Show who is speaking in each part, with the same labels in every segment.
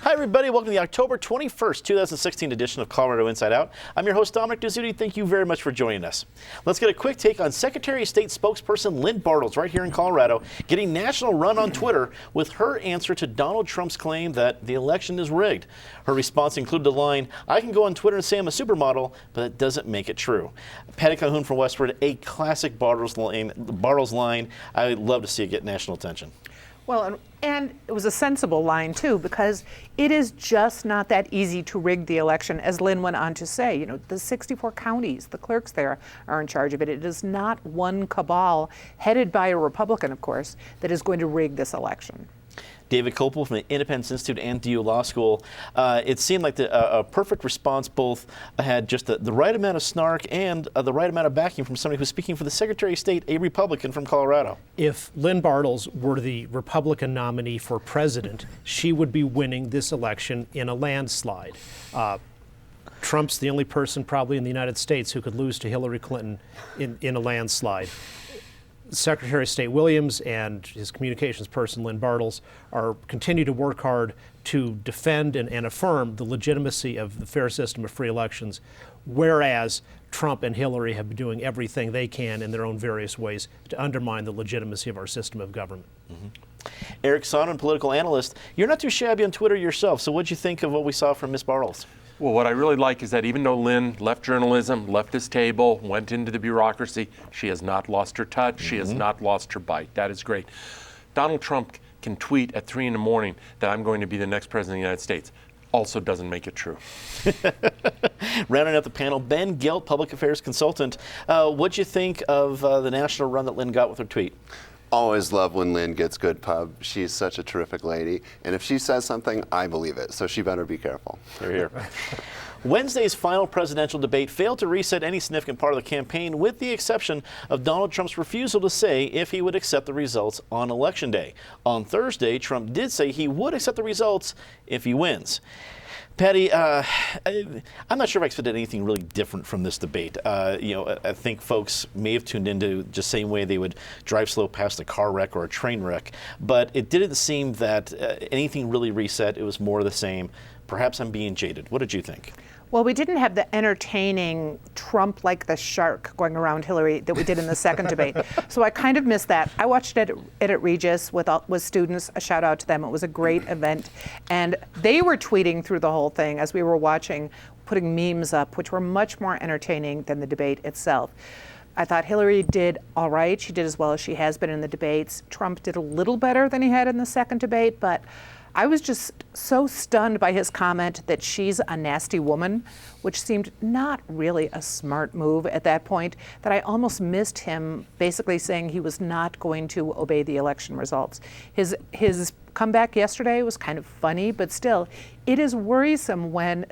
Speaker 1: Hi, everybody. Welcome to the October 21st, 2016 edition of Colorado Inside Out. I'm your host, Dominic Dezzutti. Thank you very much for joining us. Let's get a quick take on Secretary of State spokesperson Lynn Bartels right here in Colorado, getting national run on Twitter with her answer to Donald Trump's claim that the election is rigged. Her response included the line, "I can go on Twitter and say I'm a supermodel, but it doesn't make it true." Patty Calhoun from Westward, a classic Bartels line. I'd love to see it get national attention.
Speaker 2: Well, and it was a sensible line, too, because it is just not that easy to rig the election, as Lynn went on to say. You know, the 64 counties, the clerks there are in charge of it. It is not one cabal, headed by a Republican, of course, that is going to rig this election.
Speaker 1: David Copel from the Independence Institute and DU Law School. It seemed like a perfect response. Both had just the right amount of snark and the right amount of backing from somebody who's speaking for the Secretary of State, a Republican from Colorado.
Speaker 3: If Lynn Bartels were the Republican nominee for president, she would be winning this election in a landslide. Trump's the only person probably in the United States who could lose to Hillary Clinton in a landslide. Secretary of State Williams and his communications person, Lynn Bartels, continue to work hard to defend and affirm the legitimacy of the fair system of free elections, whereas Trump and Hillary have been doing everything they can in their own various ways to undermine the legitimacy of our system of government.
Speaker 1: Mm-hmm. Eric Sonnen, political analyst, you're not too shabby on Twitter yourself, so what'd you think of what we saw from Ms. Bartels?
Speaker 4: Well, what I really like is that even though Lynn left journalism, left this table, went into the bureaucracy, she has not lost her touch. Mm-hmm. She has not lost her bite. That is great. Donald Trump can tweet at 3 in the morning that I'm going to be the next president of the United States. Also doesn't make it true.
Speaker 1: Rounding out the panel, Ben Gelt, public affairs consultant. What'd you think of the national run that Lynn got with her tweet?
Speaker 5: Always love when Lynn gets good pub. She's such a terrific lady. And if she says something, I believe it. So she better be careful.
Speaker 1: Hear, hear. Wednesday's final presidential debate failed to reset any significant part of the campaign, with the exception of Donald Trump's refusal to say if he would accept the results on Election Day. On Thursday, Trump did say he would accept the results if he wins. Patty, I'm not sure if I expected anything really different from this debate. I think folks may have tuned into just the same way they would drive slow past a car wreck or a train wreck, but it didn't seem that anything really reset. It was more of the same. Perhaps I'm being jaded. What did you think?
Speaker 2: Well, we didn't have the entertaining Trump like the shark going around Hillary that we did in the second debate. So I kind of missed that. I watched it at Regis with students. A shout out to them. It was a great event. And they were tweeting through the whole thing as we were watching, putting memes up, which were much more entertaining than the debate itself. I thought Hillary did all right. She did as well as she has been in the debates. Trump did a little better than he had in the second debate, but I was just so stunned by his comment that she's a nasty woman, which seemed not really a smart move at that point, that I almost missed him basically saying he was not going to obey the election results. His comeback yesterday was kind of funny, but still, it is worrisome when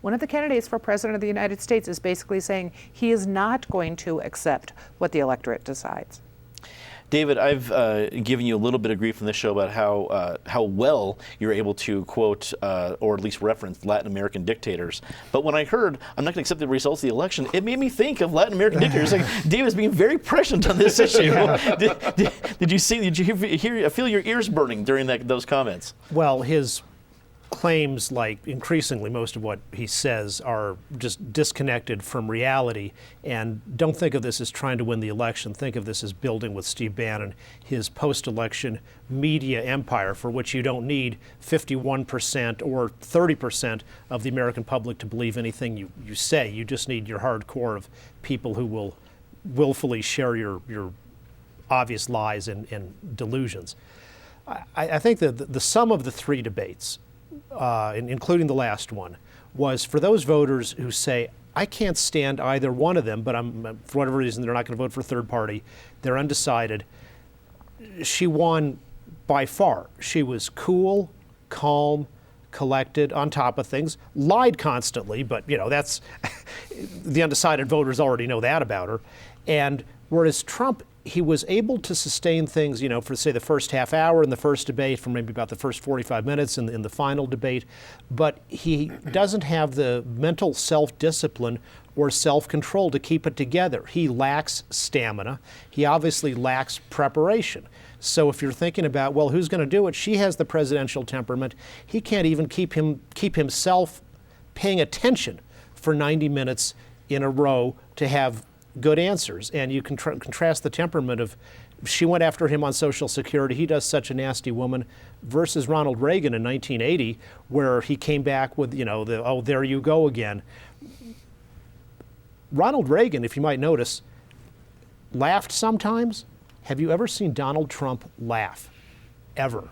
Speaker 2: one of the candidates for president of the United States is basically saying he is not going to accept what the electorate decides.
Speaker 1: David, I've given you a little bit of grief in this show about how well you're able to quote or at least reference Latin American dictators. But when I heard I'm not going to accept the results of the election, it made me think of Latin American dictators. Like David's being very prescient on this issue. Did you feel your ears burning during those comments?
Speaker 3: Well, his claims, like increasingly most of what he says, are just disconnected from reality. And don't think of this as trying to win the election. Think of this as building with Steve Bannon his post-election media empire, for which you don't need 51% or 30% of the American public to believe anything you say. You just need your hardcore of people who will willfully share your obvious lies and delusions. I think that the sum of the three debates, including the last one, was for those voters who say, I can't stand either one of them, but for whatever reason, they're not going to vote for a third party. They're undecided. She won by far. She was cool, calm, collected, on top of things, lied constantly, but that's the undecided voters already know that about her. And whereas Trump, he was able to sustain things, for say the first half hour in the first debate, for maybe about the first 45 minutes in the final debate, but he doesn't have the mental self-discipline or self-control to keep it together. He lacks stamina. He obviously lacks preparation. So if you're thinking about, well, who's going to do it? She has the presidential temperament. He can't even keep himself paying attention for 90 minutes in a row to have good answers. And you can contrast the temperament of, she went after him on Social Security, he does such a nasty woman, versus Ronald Reagan in 1980, where he came back with, oh, there you go again. Ronald Reagan, if you might notice, laughed sometimes. Have you ever seen Donald Trump laugh? Ever?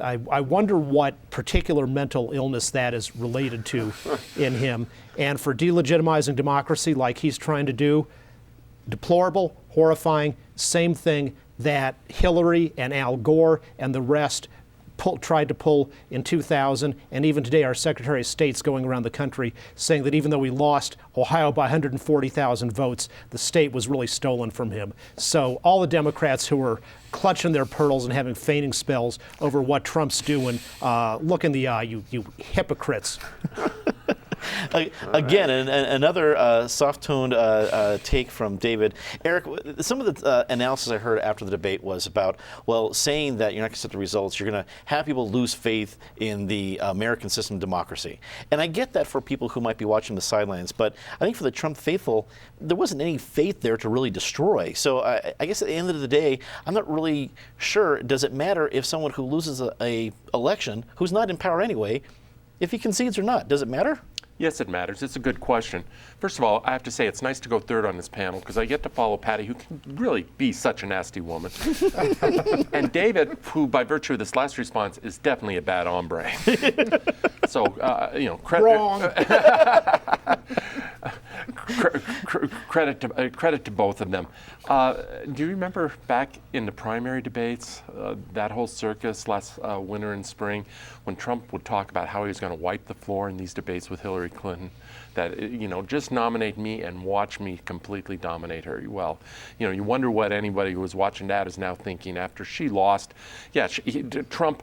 Speaker 3: I wonder what particular mental illness that is related to in him. And for delegitimizing democracy like he's trying to do, deplorable, horrifying, same thing that Hillary and Al Gore and the rest tried to pull in 2000, and even today our Secretary of State's going around the country saying that even though we lost Ohio by 140,000 votes, the state was really stolen from him. So all the Democrats who are clutching their pearls and having fainting spells over what Trump's doing, look in the eye, you hypocrites.
Speaker 1: Again, another soft-toned take from David. Eric, some of the analysis I heard after the debate was about, well, saying that you're not going to set the results, you're going to have people lose faith in the American system of democracy. And I get that for people who might be watching the sidelines, but I think for the Trump faithful, there wasn't any faith there to really destroy. So I guess at the end of the day, I'm not really sure, does it matter if someone who loses a election, who's not in power anyway, if he concedes or not? Does it matter?
Speaker 4: Yes, it matters. It's a good question. First of all, I have to say it's nice to go third on this panel because I get to follow Patty, who can really be such a nasty woman. And David, who by virtue of this last response is definitely a bad hombre. So, credit to both of them. Do you remember back in the primary debates, that whole circus last winter and spring, when Trump would talk about how he was going to wipe the floor in these debates with Hillary Clinton? That, just nominate me and watch me completely dominate her. Well, you wonder what anybody who was watching that is now thinking after she lost. Yeah, Trump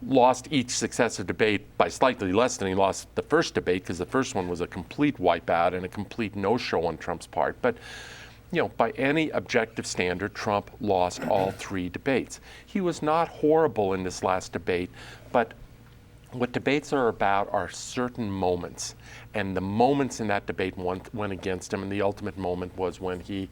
Speaker 4: lost each successive debate by slightly less than he lost the first debate, because the first one was a complete wipeout and a complete no-show on Trump's part. But by any objective standard, Trump lost all three debates. He was not horrible in this last debate, but what debates are about are certain moments. And the moments in that debate went against him, and the ultimate moment was when he,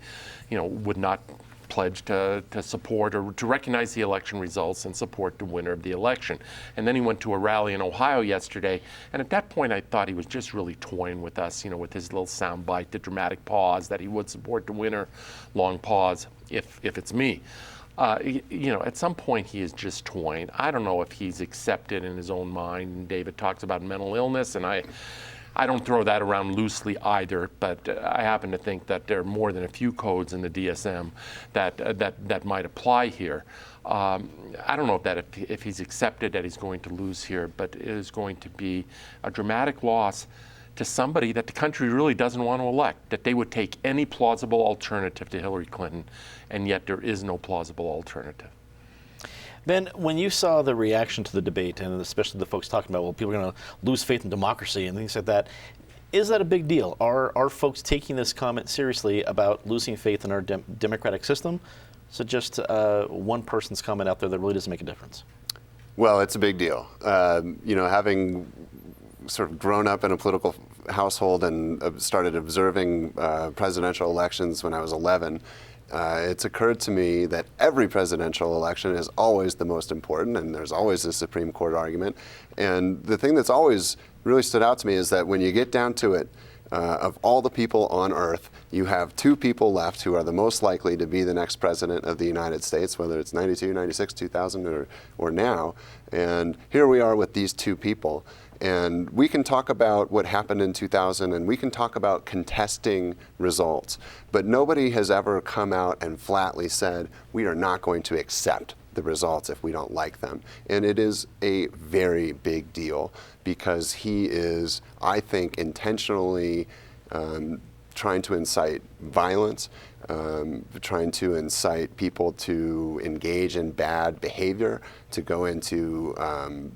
Speaker 4: would not pledge to support or to recognize the election results and support the winner of the election. And then he went to a rally in Ohio yesterday, and at that point I thought he was just really toying with us, with his little soundbite, the dramatic pause that he would support the winner, long pause, if it's me. At some point he is just toying. I don't know if he's accepted in his own mind, and David talks about mental illness, and I don't throw that around loosely either, but I happen to think that there are more than a few codes in the DSM that might apply here. I don't know if he's accepted that he's going to lose here, but it is going to be a dramatic loss to somebody that the country really doesn't want to elect, that they would take any plausible alternative to Hillary Clinton, and yet there is no plausible alternative.
Speaker 1: Ben, when you saw the reaction to the debate, and especially the folks talking about, well, people are going to lose faith in democracy and things like that, is that a big deal? Are folks taking this comment seriously about losing faith in our democratic system? So just one person's comment out there that really doesn't make a difference.
Speaker 5: Well, it's a big deal. Having sort of grown up in a political household and started observing presidential elections when I was 11, it's occurred to me that every presidential election is always the most important, and there's always a Supreme Court argument. And the thing that's always really stood out to me is that when you get down to it, of all the people on earth, you have two people left who are the most likely to be the next president of the United States, whether it's 92, 96, 2000, or now. And here we are with these two people. And we can talk about what happened in 2000, and we can talk about contesting results, but nobody has ever come out and flatly said, we are not going to accept the results if we don't like them. And it is a very big deal because he is, I think, intentionally trying to incite violence, trying to incite people to engage in bad behavior, to go into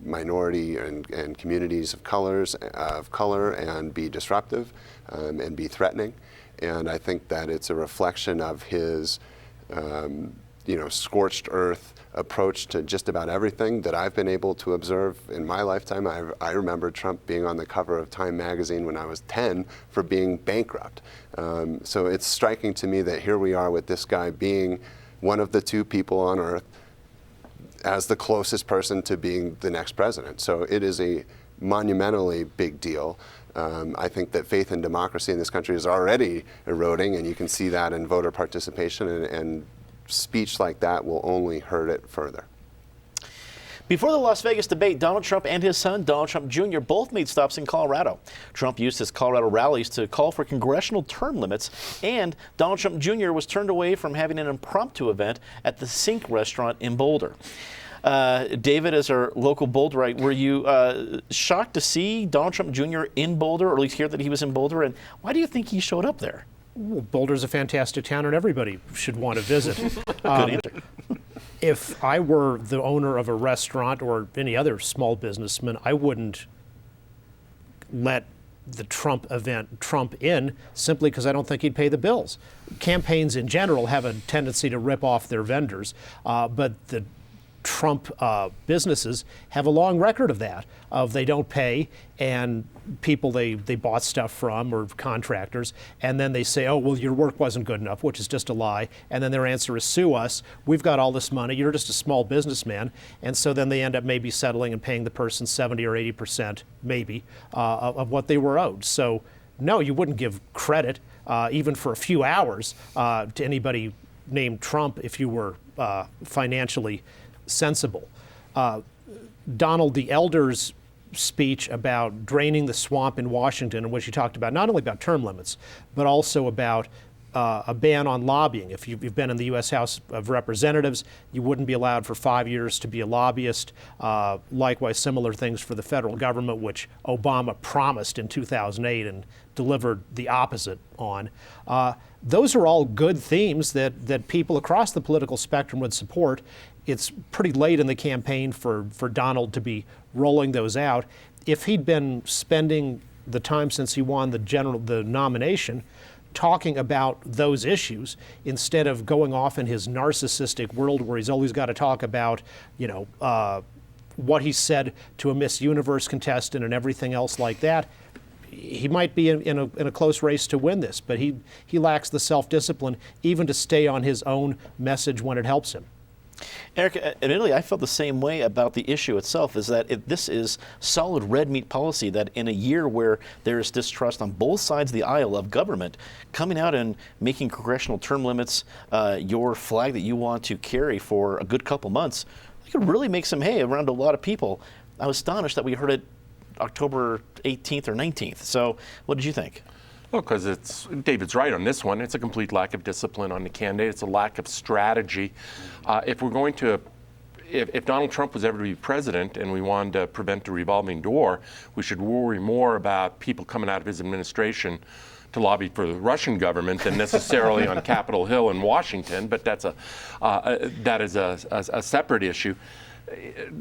Speaker 5: minority and communities of color and be disruptive and be threatening. And I think that it's a reflection of his scorched earth approach to just about everything that I've been able to observe in my lifetime. I remember Trump being on the cover of Time magazine when I was 10 for being bankrupt. So it's striking to me that here we are with this guy being one of the 2 people on earth as the closest person to being the next president. So it is a monumentally big deal. I think that faith in democracy in this country is already eroding, and you can see that in voter participation, and speech like that will only hurt it further.
Speaker 1: Before the Las Vegas debate, Donald Trump and his son, Donald Trump Jr., both made stops in Colorado. Trump used his Colorado rallies to call for congressional term limits, and Donald Trump Jr. was turned away from having an impromptu event at the Sink restaurant in Boulder. David, as our local Boulderite, were you shocked to see Donald Trump Jr. in Boulder, or at least hear that he was in Boulder? And why do you think he showed up there?
Speaker 3: Well, Boulder's a fantastic town, and everybody should want to visit.
Speaker 1: Good answer.
Speaker 3: If I were the owner of a restaurant or any other small businessman, I wouldn't let the Trump event trump in simply because I don't think he'd pay the bills. Campaigns in general have a tendency to rip off their vendors, but the Trump businesses have a long record of that, of they don't pay, and people they bought stuff from, or contractors, and then they say, oh, well, your work wasn't good enough, which is just a lie, and then their answer is sue us, we've got all this money, you're just a small businessman, and so then they end up maybe settling and paying the person 70 or 80% maybe of what they were owed. So no, you wouldn't give credit even for a few hours to anybody named Trump if you were financially sensible. Donald the Elder's speech about draining the swamp in Washington, in which he talked about not only about term limits, but also about a ban on lobbying. If you've been in the U.S. House of Representatives, you wouldn't be allowed for 5 years to be a lobbyist. Likewise, similar things for the federal government, which Obama promised in 2008 and delivered the opposite on. Those are all good themes that people across the political spectrum would support. It's pretty late in the campaign for Donald to be rolling those out. If he'd been spending the time since he won the nomination talking about those issues instead of going off in his narcissistic world where he's always got to talk about, what he said to a Miss Universe contestant and everything else like that, he might be in a close race to win this, but he lacks the self-discipline even to stay on his own message when it helps him.
Speaker 1: Eric, admittedly, I felt the same way about the issue itself, is that this is solid red meat policy, that in a year where there is distrust on both sides of the aisle of government, coming out and making congressional term limits your flag that you want to carry for a good couple months, you could really make some hay around a lot of people. I was astonished that we heard it October 18th or 19th. So what did you think?
Speaker 4: Well, because David's right on this one. It's a complete lack of discipline on the candidate. It's a lack of strategy. If Donald Trump was ever to be president and we wanted to prevent the revolving door, we should worry more about people coming out of his administration to lobby for the Russian government than necessarily on Capitol Hill in Washington. But that is a separate issue.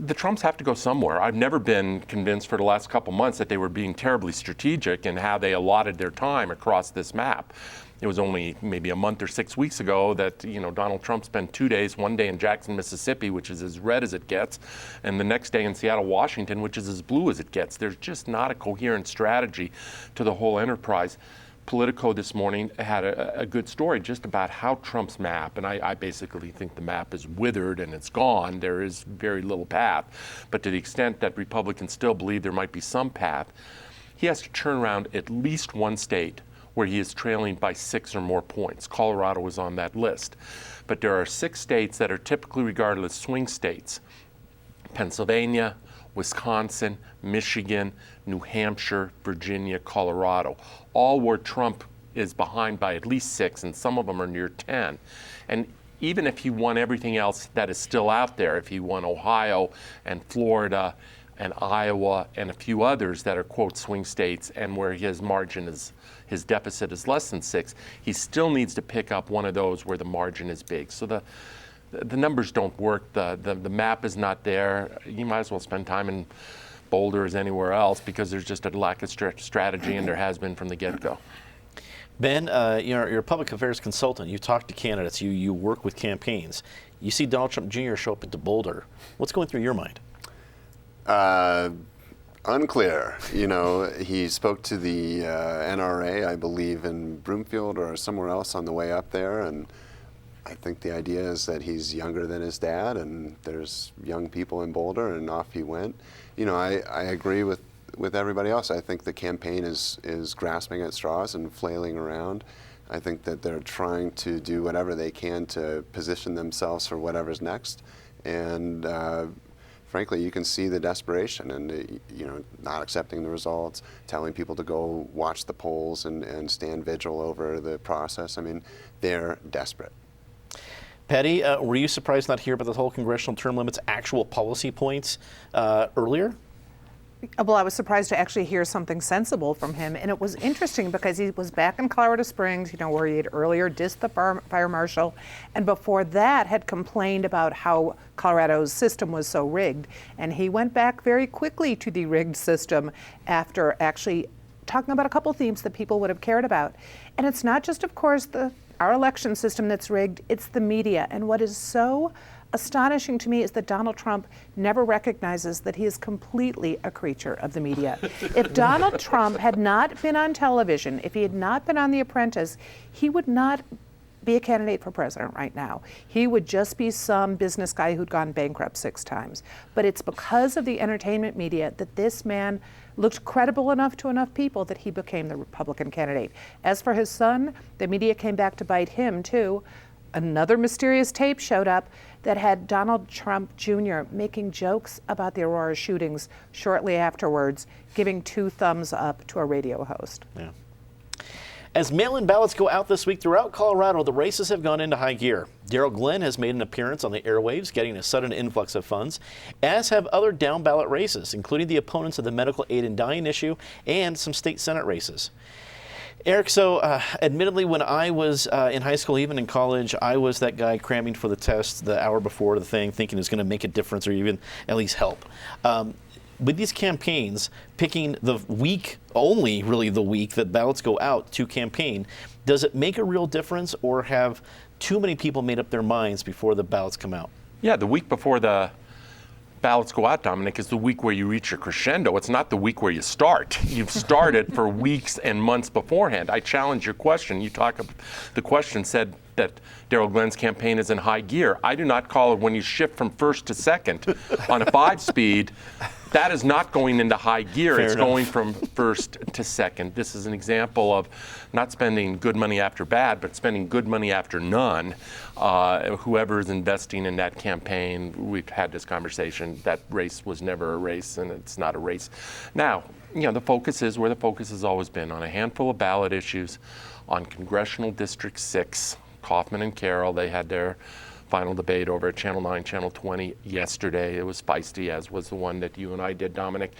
Speaker 4: The Trumps have to go somewhere. I've never been convinced for the last couple months that they were being terribly strategic in how they allotted their time across this map. It was only maybe a month or 6 weeks ago that Donald Trump spent 2 days, one day in Jackson, Mississippi, which is as red as it gets, and the next day in Seattle, Washington, which is as blue as it gets. There's just not a coherent strategy to the whole enterprise. Politico this morning had a good story just about how Trump's map, and I basically think the map is withered and it's gone. There is very little path. But to the extent that Republicans still believe there might be some path, he has to turn around at least one state where he is trailing by 6 or more points. Colorado is on that list. But there are 6 states that are typically regarded as swing states: Pennsylvania, Wisconsin, Michigan, New Hampshire, Virginia, Colorado, all where Trump is behind by at least 6, and some of them are near 10. And even if he won everything else that is still out there, if he won Ohio and Florida and Iowa and a few others that are, quote, swing states and where his margin is, his deficit is less than 6, he still needs to pick up one of those where the margin is big. So the numbers don't work. The map is not there. You might as well spend time in Boulder as anywhere else because there's just a lack of strategy, and there has been from the get-go.
Speaker 1: Ben, you're a public affairs consultant. You talk to candidates. You work with campaigns. You see Donald Trump Jr. show up at Boulder. What's going through your mind?
Speaker 5: Unclear. He spoke to the NRA, I believe, in Broomfield or somewhere else on the way up there, and I think the idea is that he's younger than his dad, and there's young people in Boulder, and off he went. I agree with everybody else. I think the campaign is grasping at straws and flailing around. I think that they're trying to do whatever they can to position themselves for whatever's next, and frankly, you can see the desperation and not accepting the results, telling people to go watch the polls and stand vigil over the process. I mean, they're desperate.
Speaker 1: Patty, were you surprised not to hear about the whole congressional term limits actual policy points earlier?
Speaker 2: Well, I was surprised to actually hear something sensible from him, and it was interesting because he was back in Colorado Springs, where he had earlier dissed the fire marshal, and before that had complained about how Colorado's system was so rigged. And he went back very quickly to the rigged system after actually talking about a couple themes that people would have cared about. And it's not just, of course, our election system that's rigged, it's the media. And what is so astonishing to me is that Donald Trump never recognizes that he is completely a creature of the media. If Donald Trump had not been on television, if he had not been on The Apprentice, he would not be a candidate for president right now. He would just be some business guy who'd gone bankrupt 6 times. But it's because of the entertainment media that this man looked credible enough to enough people that he became the Republican candidate. As for his son, the media came back to bite him too. Another mysterious tape showed up that had Donald Trump Jr. making jokes about the Aurora shootings shortly afterwards, giving 2 thumbs up to a radio host.
Speaker 1: Yeah. As mail-in ballots go out this week throughout Colorado, the races have gone into high gear. Daryl Glenn has made an appearance on the airwaves, getting a sudden influx of funds, as have other down-ballot races, including the opponents of the medical aid and dying issue and some state Senate races. Eric, so admittedly, when I was in high school, even in college, I was that guy cramming for the test the hour before the thing, thinking it was going to make a difference or even at least help. With these campaigns, picking the week, only really the week that ballots go out to campaign, does it make a real difference, or have too many people made up their minds before the ballots come out?
Speaker 4: Yeah, the week before the ballots go out, Dominic, is the week where you reach your crescendo. It's not the week where you start. You've started for weeks and months beforehand. I challenge your question. The question said that Daryl Glenn's campaign is in high gear. I do not call it when you shift from first to second on a 5-speed. That is not going into high gear.
Speaker 1: Fair
Speaker 4: it's
Speaker 1: enough.
Speaker 4: going from first to second. This is an example of not spending good money after bad, but spending good money after none. Whoever is investing in that campaign, we've had this conversation, that race was never a race, and it's not a race. Now, the focus is where the focus has always been, on a handful of ballot issues, on Congressional District 6. Kaufman and Carroll, they had their final debate over at Channel 9, Channel 20 yesterday. It was feisty, as was the one that you and I did, Dominic.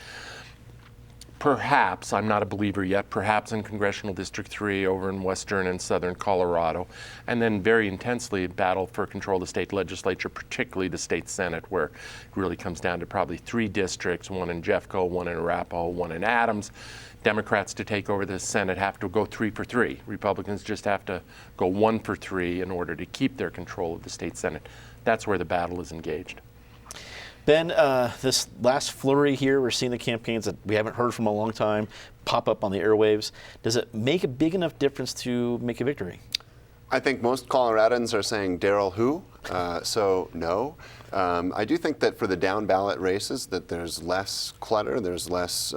Speaker 4: Perhaps, I'm not a believer yet, perhaps in Congressional District 3 over in western and southern Colorado, and then very intensely battle for control of the state legislature, particularly the state Senate, where it really comes down to probably 3 districts, one in Jeffco, one in Arapahoe, one in Adams. Democrats to take over the Senate have to go 3 for 3. Republicans just have to go 1 for 3 in order to keep their control of the state Senate. That's where the battle is engaged.
Speaker 1: Ben, this last flurry here, we're seeing the campaigns that we haven't heard from a long time pop up on the airwaves. Does it make a big enough difference to make a victory?
Speaker 5: I think most Coloradans are saying Daryl who, so no. I do think that for the down ballot races that there's less clutter, there's less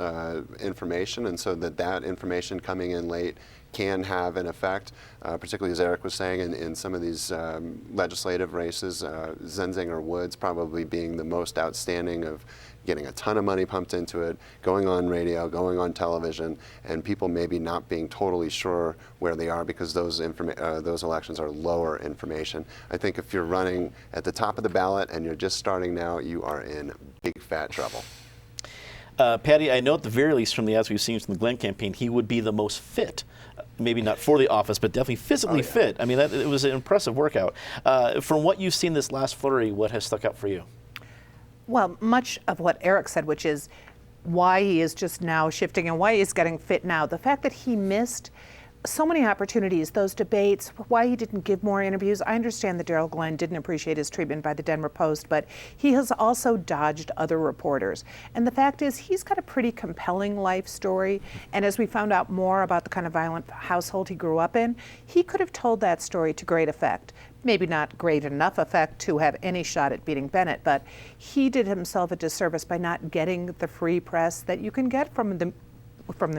Speaker 5: information, and so that information coming in late can have an effect, particularly as Eric was saying in some of these legislative races, Zenzinger Woods probably being the most outstanding of getting a ton of money pumped into it, going on radio, going on television, and people maybe not being totally sure where they are because those elections are lower information. I think if you're running at the top of the ballot and you're just starting now, you are in big fat trouble.
Speaker 1: Patty, I know at the very least from the ads we've seen from the Glenn campaign, he would be the most fit. Maybe not for the office, but definitely physically fit. I mean, it was an impressive workout. From what you've seen this last flurry, what has stuck out for you?
Speaker 2: Well, much of what Eric said, which is why he is just now shifting and why he's getting fit now. The fact that he missed so many opportunities, those debates, why he didn't give more interviews. I understand that Darrell Glenn didn't appreciate his treatment by the Denver Post, but he has also dodged other reporters. And the fact is, he's got a pretty compelling life story. And as we found out more about the kind of violent household he grew up in, he could have told that story to great effect. Maybe not great enough effect to have any shot at beating Bennett, but he did himself a disservice by not getting the free press that you can get from the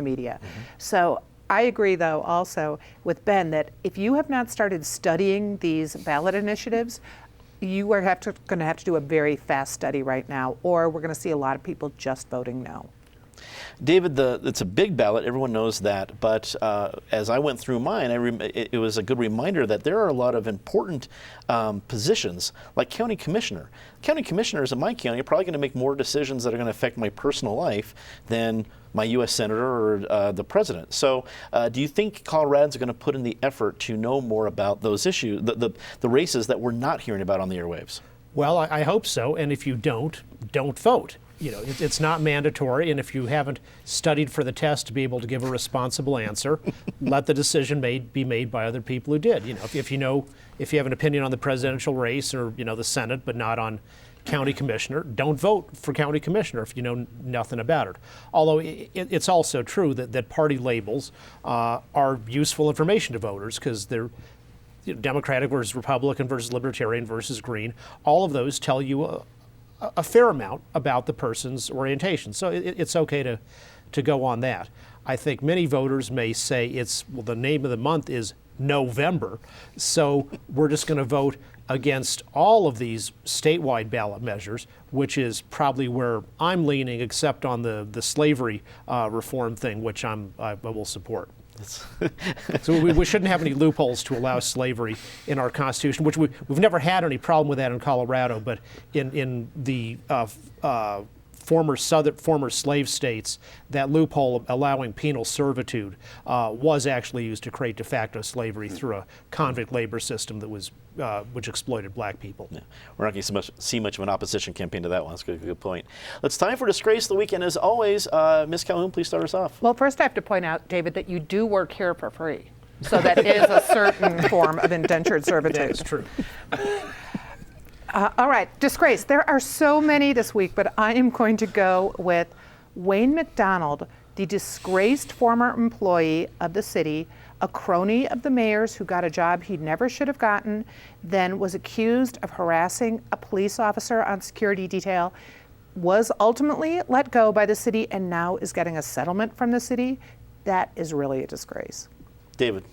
Speaker 2: media. Mm-hmm. So I agree, though, also with Ben, that if you have not started studying these ballot initiatives, you are going to have to do a very fast study right now, or we're going to see a lot of people just voting no.
Speaker 1: David, it's a big ballot, everyone knows that, but as I went through mine, it was a good reminder that there are a lot of important positions, like county commissioner. County commissioners in my county are probably going to make more decisions that are going to affect my personal life than my U.S. senator or the president. So do you think Coloradans are going to put in the effort to know more about those issues, the races that we're not hearing about on the airwaves?
Speaker 3: Well, I hope so, and if you don't vote. You know, it's not mandatory, and if you haven't studied for the test to be able to give a responsible answer, let the decision be made by other people who did. You know, if you have an opinion on the presidential race or the Senate, but not on county commissioner, don't vote for county commissioner if you know nothing about it. Although it's also true that party labels are useful information to voters because they're Democratic versus Republican versus Libertarian versus Green. All of those tell you a fair amount about the person's orientation. So it's okay to go on that. I think many voters may say the name of the month is November, so we're just going to vote against all of these statewide ballot measures, which is probably where I'm leaning, except on the slavery reform thing, which I will support. So we shouldn't have any loopholes to allow slavery in our Constitution, which we've never had any problem with that in Colorado, but in the former slave states, that loophole allowing penal servitude was actually used to create de facto slavery through a convict labor system that was which exploited black people.
Speaker 1: Yeah. We're not going to see much of an opposition campaign to that one. That's a good point. It's time for Disgrace of the Week, and as always, Ms. Calhoun, please start us off.
Speaker 2: Well, first I have to point out, David, that you do work here for free. So that is a certain form of indentured servitude.
Speaker 3: That's true.
Speaker 2: All right, disgrace. There are so many this week, but I am going to go with Wayne McDonald, the disgraced former employee of the city, a crony of the mayor's who got a job he never should have gotten, then was accused of harassing a police officer on security detail, was ultimately let go by the city, and now is getting a settlement from the city. That is really a disgrace.
Speaker 1: David.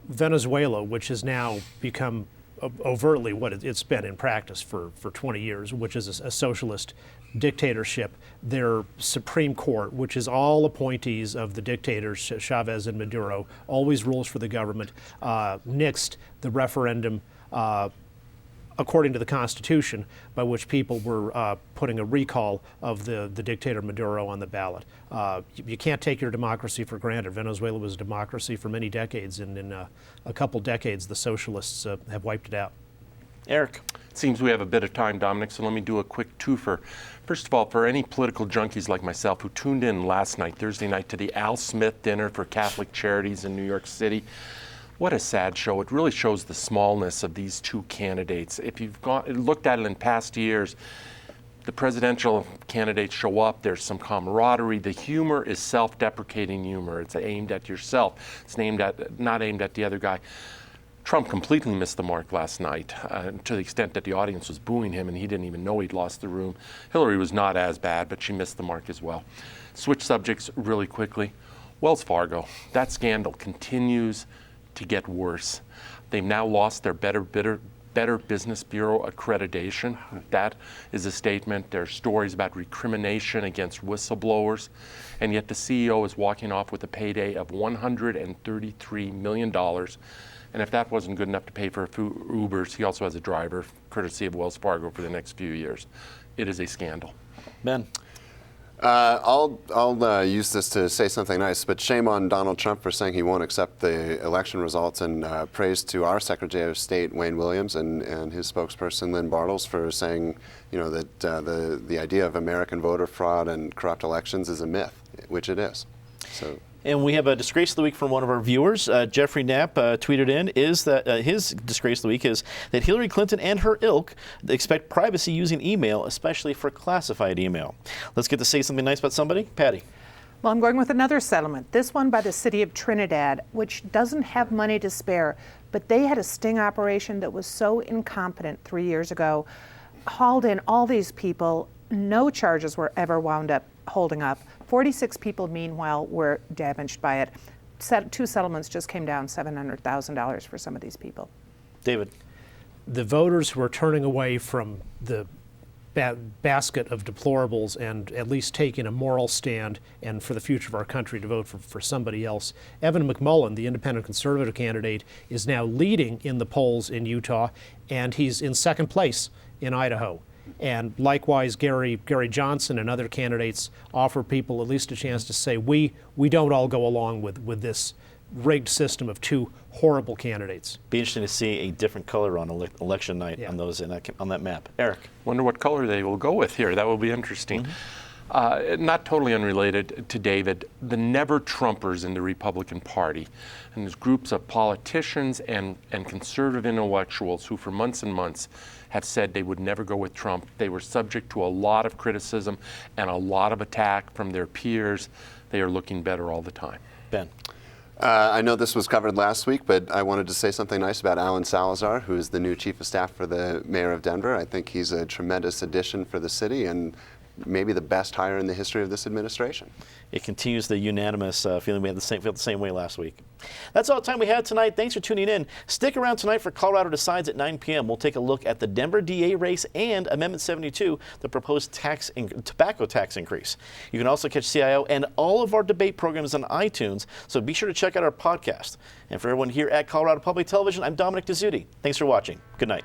Speaker 3: Venezuela, which has now become overtly what it's been in practice for 20 years, which is a socialist dictatorship. Their Supreme Court, which is all appointees of the dictators, Chavez and Maduro, always rules for the government, nixed the referendum according to the Constitution, by which people were putting a recall of the dictator Maduro on the ballot. You can't take your democracy for granted. Venezuela was a democracy for many decades, and in a couple decades, the socialists have wiped it out.
Speaker 1: Eric.
Speaker 4: It seems we have a bit of time, Dominic, so let me do a quick twofer. First of all, for any political junkies like myself who tuned in last night, Thursday night, to the Al Smith dinner for Catholic Charities in New York City, what a sad show. It really shows the smallness of these two candidates. If you've looked at it in past years, the presidential candidates show up, there's some camaraderie. The humor is self-deprecating humor. It's aimed at yourself. It's not aimed at the other guy. Trump completely missed the mark last night to the extent that the audience was booing him and he didn't even know he'd lost the room. Hillary was not as bad, but she missed the mark as well. Switch subjects really quickly. Wells Fargo, that scandal continues to get worse. They've now lost their Better Business Bureau accreditation. That is a statement. There are stories about recrimination against whistleblowers, and yet the CEO is walking off with a payday of $133 million. And if that wasn't good enough to pay for Ubers, he also has a driver, courtesy of Wells Fargo, for the next few years. It is a scandal.
Speaker 1: Ben.
Speaker 5: I'll use this to say something nice, but shame on Donald Trump for saying he won't accept the election results, and praise to our Secretary of State, Wayne Williams, and his spokesperson, Lynn Bartels, for saying, that the idea of American voter fraud and corrupt elections is a myth, which it is. So.
Speaker 1: And we have a disgrace of the week from one of our viewers. Jeffrey Knapp tweeted in his disgrace of the week is that Hillary Clinton and her ilk expect privacy using email, especially for classified email. Let's get to say something nice about somebody. Patty.
Speaker 2: Well, I'm going with another settlement, this one by the city of Trinidad, which doesn't have money to spare, but they had a sting operation that was so incompetent 3 years ago, hauled in all these people, no charges were ever wound up holding up. 46 people, meanwhile, were damaged by it. Two settlements just came down, $700,000 for some of these people.
Speaker 1: David.
Speaker 3: The voters who are turning away from the basket of deplorables and at least taking a moral stand and for the future of our country to vote for somebody else. Evan McMullin, the independent conservative candidate, is now leading in the polls in Utah, and he's in second place in Idaho. And likewise, Gary Johnson and other candidates offer people at least a chance to say, we don't all go along with this rigged system of two horrible candidates.
Speaker 1: Be interesting to see a different color on election night on those on that map. Eric.
Speaker 4: Wonder what color they will go with here. That will be interesting. Not totally unrelated to David, the never-Trumpers in the Republican Party, and there's groups of politicians and conservative intellectuals who for months and months have said they would never go with Trump. They were subject to a lot of criticism and a lot of attack from their peers. They are looking better all the time.
Speaker 1: Ben.
Speaker 5: I know this was covered last week, but I wanted to say something nice about Alan Salazar, who is the new chief of staff for the mayor of Denver. I think he's a tremendous addition for the city and maybe the best hire in the history of this administration.
Speaker 1: It continues the unanimous feeling we had felt the same way last week. That's all the time we had tonight. Thanks for tuning in. Stick around tonight for Colorado Decides at 9 p.m. We'll take a look at the Denver DA race and Amendment 72, the proposed tobacco tax increase. You can also catch CIO and all of our debate programs on iTunes, so be sure to check out our podcast. And for everyone here at Colorado Public Television, I'm Dominic Dezzutti. Thanks for watching. Good night.